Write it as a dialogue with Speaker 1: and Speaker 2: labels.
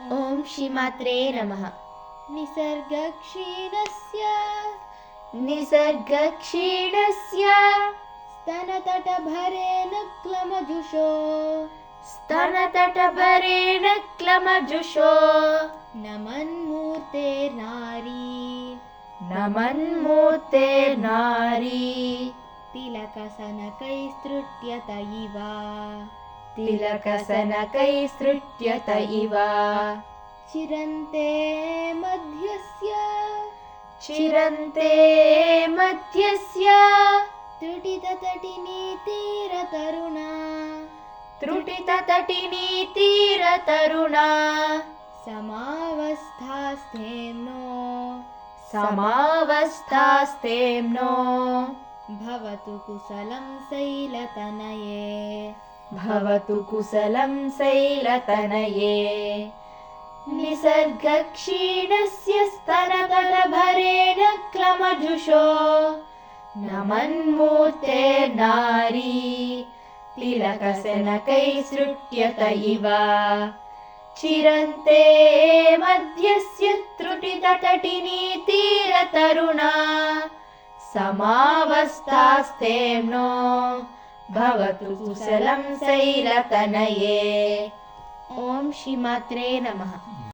Speaker 1: ॐ श्रीमात्रे नमः। निसर्गक्षीणस्य
Speaker 2: स्तनतटभरेण
Speaker 1: क्लमजुषो नमन्मूर्तेर्नारी तिलकसनकैस्तृट्यत इव
Speaker 2: चिरन्ते
Speaker 1: मध्यस्य त्रुटिततटिनी तीरतरुणा समावस्थास्तेम्नो
Speaker 2: भवतु कुशलं शैलतनये
Speaker 1: निसर्गक्षीणस्य स्तनतटभरेण क्लमजुषो नमन्मूर्तेर्नारी तिलकसनकैस्तृट्यत इव चिरन्ते मध्यस्य त्रुटिततटिनी तीरतरुणा समावस्थास्तेम्नो भवतु कुशलं शैलतनये। ॐ श्रीमात्रे नमः।